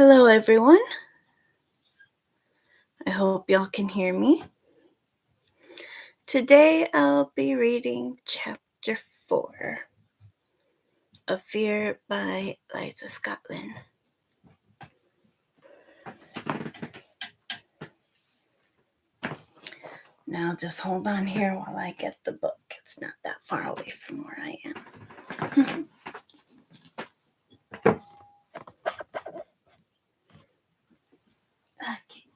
Hello, everyone. I hope y'all can hear me. Today I'll be reading Chapter 4 of Fear by Scottoline. Now just hold on here while I get the book. It's not that far away from where I am. Okay.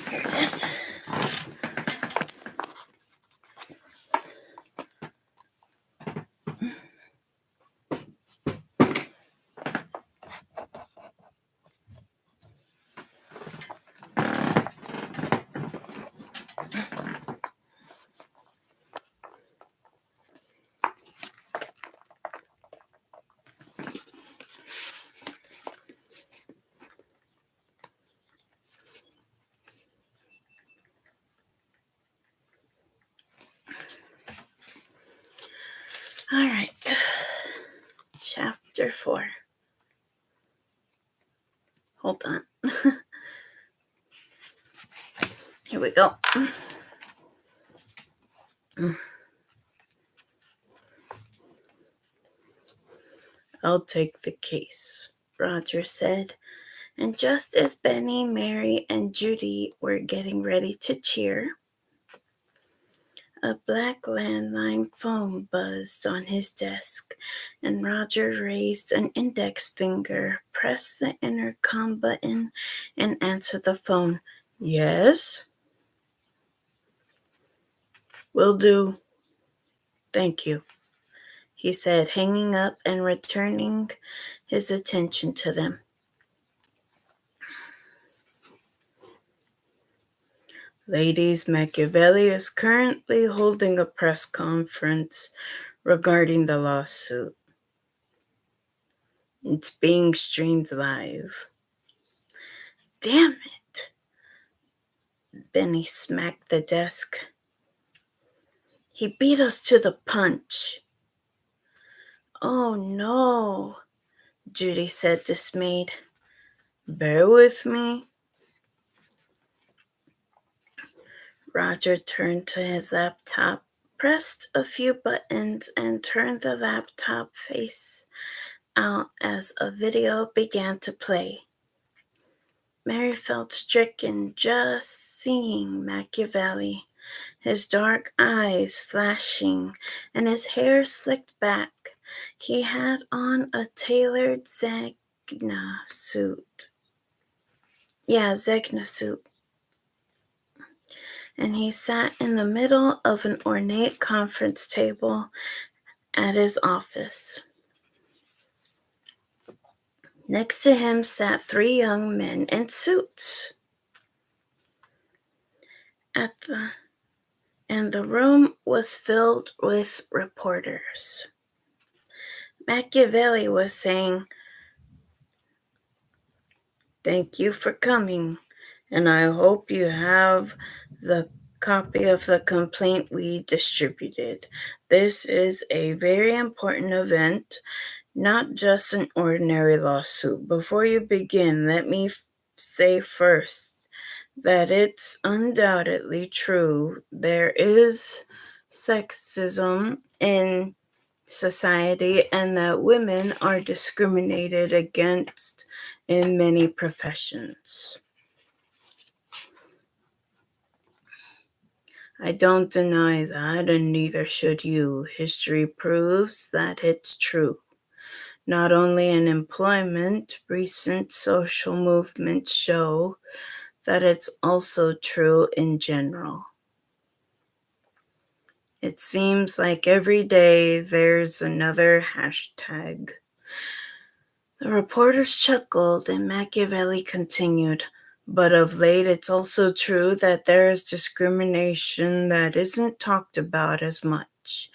Here it is. All right. Chapter 4. Hold on. Here we go. I'll take the case, Roger said, and just as Benny, Mary, and Judy were getting ready to cheer, a black landline phone buzzed on his desk, and Roger raised an index finger, pressed the intercom button, and answered the phone. Yes? Will do. Thank you, he said, hanging up and returning his attention to them. Ladies, Machiavelli is currently holding a press conference regarding the lawsuit. It's being streamed live. Damn it! Benny smacked the desk. He beat us to the punch. Oh no, Judy said, dismayed. Bear with me. Roger turned to his laptop, pressed a few buttons, and turned the laptop face out as a video began to play. Mary felt stricken just seeing Machiavelli, his dark eyes flashing and his hair slicked back. He had on a tailored Zegna suit. Zegna suit. And he sat in the middle of an ornate conference table at his office. Next to him sat 3 young men in suits. And the room was filled with reporters. Machiavelli was saying, "Thank you for coming, and I hope you have the copy of the complaint we distributed. This is a very important event, not just an ordinary lawsuit. Before you begin, let me say first that it's undoubtedly true there is sexism in society and that women are discriminated against in many professions. I don't deny that, and neither should you. History proves that it's true. Not only in employment, recent social movements show that it's also true in general. It seems like every day there's another hashtag." The reporters chuckled, and Machiavelli continued, "But of late it's also true that there is discrimination that isn't talked about as much,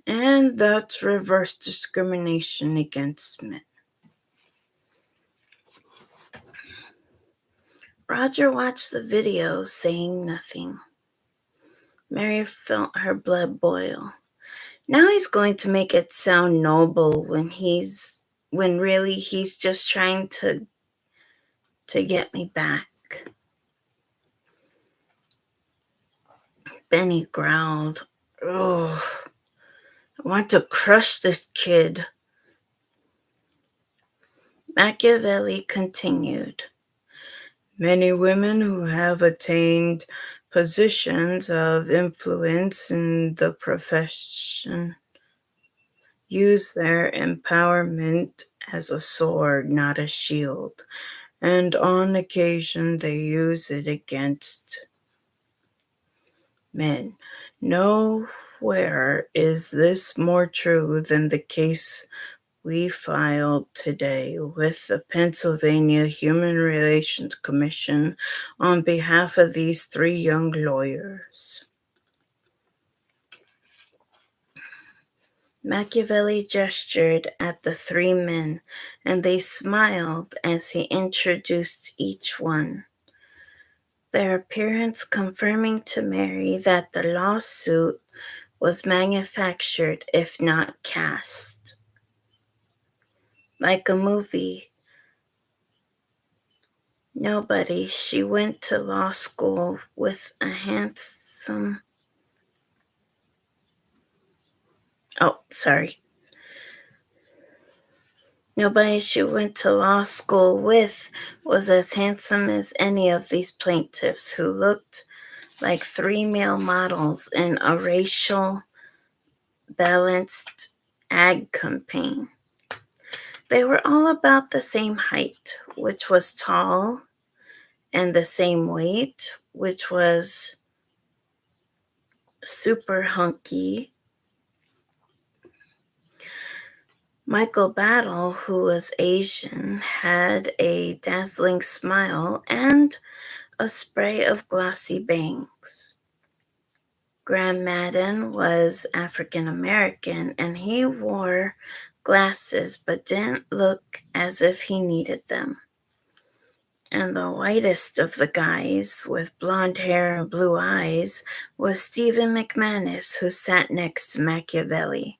and that's reverse discrimination against men." Roger watched the video, saying nothing. Mary felt her blood boil. Now he's going to make it sound noble when really he's just trying to get me back. Benny growled. Oh, I want to crush this kid. Machiavelli continued. Many women who have attained positions of influence in the profession use their empowerment as a sword, not a shield, and on occasion they use it against men. Nowhere is this more true than the case we filed today with the Pennsylvania Human Relations Commission on behalf of these 3 young lawyers. Machiavelli gestured at the 3 men, and they smiled as he introduced each one, their appearance confirming to Mary that the lawsuit was manufactured, if not cast. Like a movie, nobody. She went to law school with a handsome. Nobody she went to law school with was as handsome as any of these plaintiffs who looked like 3 male models in a racial balanced ad campaign. They were all about the same height, which was tall, and the same weight, which was super hunky. Michael Battle, who was Asian, had a dazzling smile and a spray of glossy bangs. Graham Madden was African American, and he wore glasses but didn't look as if he needed them. And the whitest of the guys, with blonde hair and blue eyes, was Stephen McManus, who sat next to Machiavelli.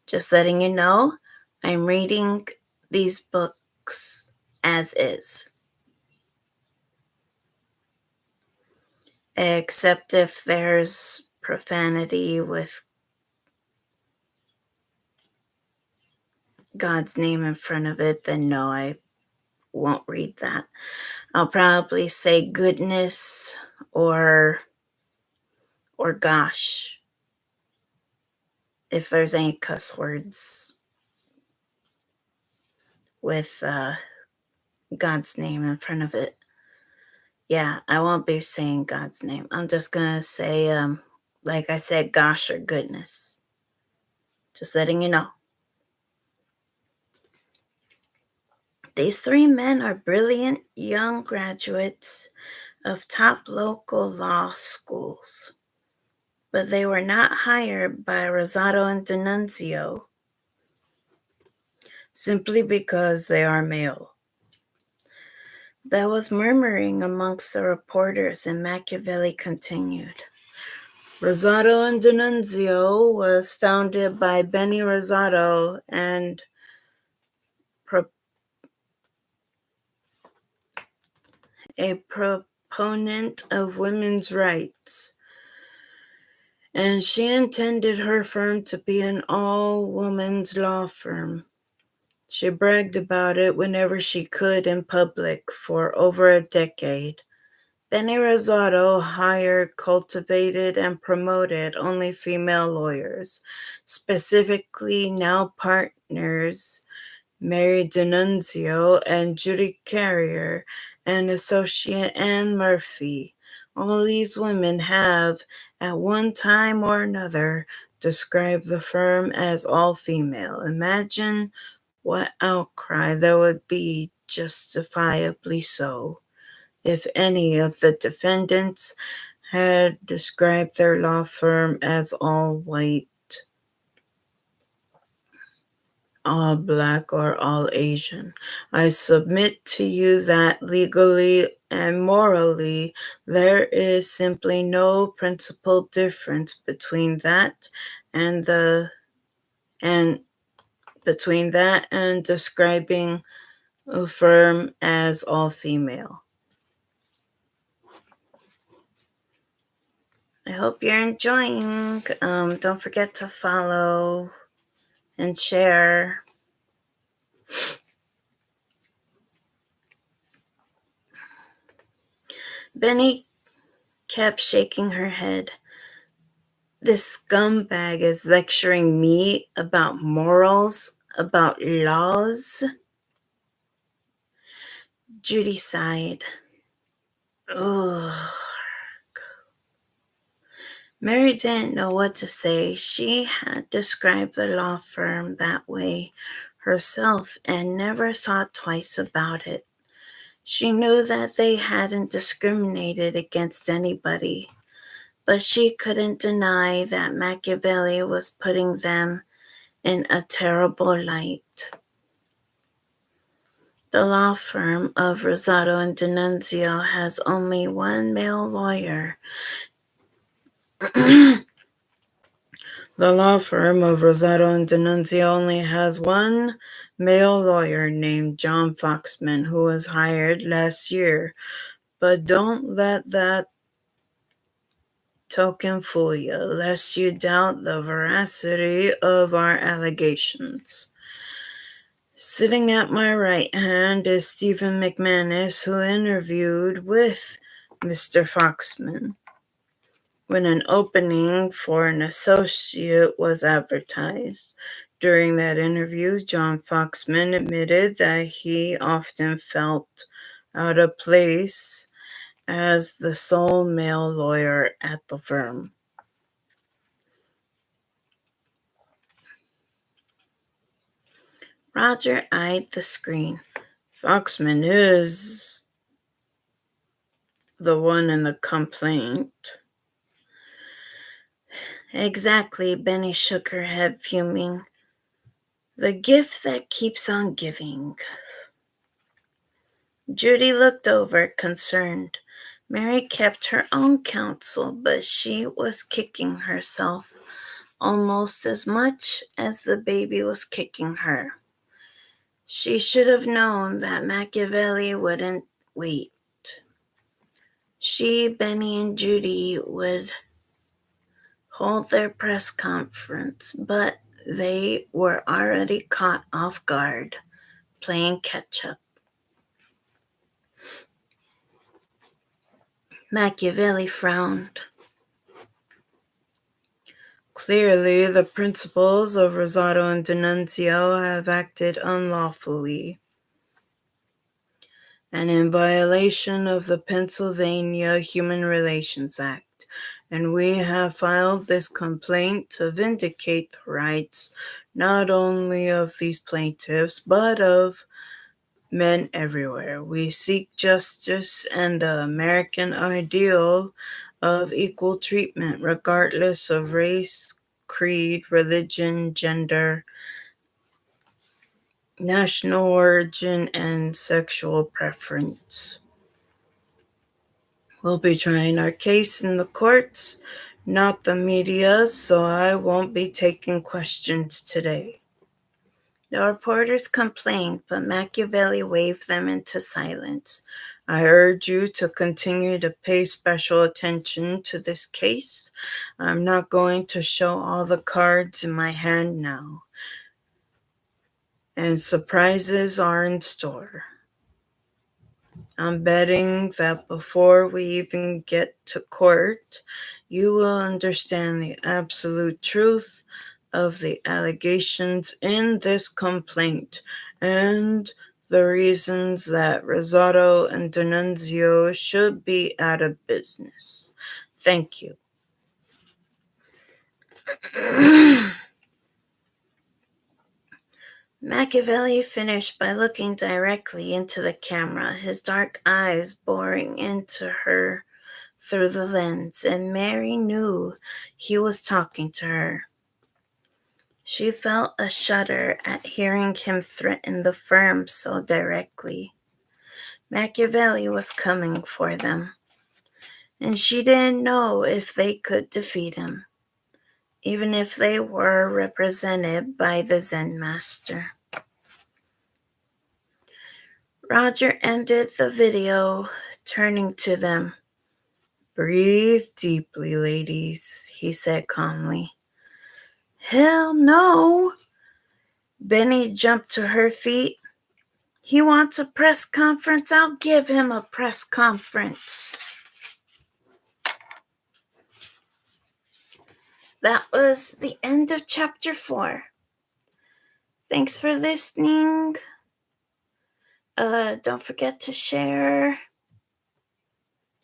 Just letting you know, I'm reading these books as is. Except if there's profanity with God's name in front of it, then no, I won't read that. I'll probably say goodness or gosh if there's any cuss words with God's name in front of it. Yeah, I won't be saying God's name. I'm just gonna say, like I said, gosh or goodness. Just letting you know. These 3 men are brilliant young graduates of top local law schools, but they were not hired by Rosado and D'Annunzio simply because they are male. There was murmuring amongst the reporters, and Machiavelli continued. Rosado and D'Annunzio was founded by Benny Rosado and a proponent of women's rights, and she intended her firm to be an all-women's law firm. She bragged about it whenever she could in public for over a decade. Benny Rosado hired, cultivated, and promoted only female lawyers, specifically now partners Mary D'Annunzio and Judy Carrier and associate Anne Murphy. All these women have, at one time or another, described the firm as all-female. Imagine what outcry there would be, justifiably so, if any of the defendants had described their law firm as all white, all black, or all Asian. I submit to you that legally and morally there is simply no principal difference between that and between that and describing a firm as all female. I hope you're enjoying. Don't forget to follow and share. Benny kept shaking her head. This scumbag is lecturing me about morals, about laws. Judy sighed. Ugh. Mary didn't know what to say. She had described the law firm that way herself and never thought twice about it. She knew that they hadn't discriminated against anybody, but she couldn't deny that Machiavelli was putting them in a terrible light. The law firm of Rosato and D'Annunzio has only one male lawyer. The law firm of Rosato and D'Annunzio only has one male lawyer named John Foxman, who was hired last year. But don't let that token fool you, lest you doubt the veracity of our allegations. Sitting at my right hand is Stephen McManus, who interviewed with Mr. Foxman when an opening for an associate was advertised. During that interview, John Foxman admitted that he often felt out of place as the sole male lawyer at the firm. Roger eyed the screen. Foxman is the one in the complaint. Exactly, Benny shook her head, fuming. The gift that keeps on giving. Judy looked over, concerned. Mary kept her own counsel, but she was kicking herself almost as much as the baby was kicking her. She should have known that Machiavelli wouldn't wait. She, Benny, and Judy would hold their press conference, but they were already caught off guard, playing catch-up. Machiavelli frowned. Clearly, the principals of Rosato and D'Annunzio have acted unlawfully and in violation of the Pennsylvania Human Relations Act, and we have filed this complaint to vindicate the rights not only of these plaintiffs, but of men everywhere. We seek justice and the American ideal of equal treatment, regardless of race, creed, religion, gender, national origin, and sexual preference. We'll be trying our case in the courts, not the media, so I won't be taking questions today. The reporters complained, but Machiavelli waved them into silence. I urge you to continue to pay special attention to this case. I'm not going to show all the cards in my hand now, and surprises are in store. I'm betting that before we even get to court, you will understand the absolute truth of the allegations in this complaint and the reasons that Rosato and D'Annunzio should be out of business. Thank you. Machiavelli finished by looking directly into the camera, his dark eyes boring into her through the lens, and Mary knew he was talking to her. She felt a shudder at hearing him threaten the firm so directly. Machiavelli was coming for them, and she didn't know if they could defeat him. even if they were represented by the Zen master. Roger ended the video, turning to them. "Breathe deeply, ladies," he said calmly. "Hell no!" Benny jumped to her feet. "He wants a press conference. I'll give him a press conference." That was the end of chapter 4. Thanks for listening. Don't forget to share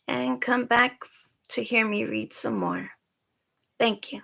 and come back to hear me read some more. Thank you.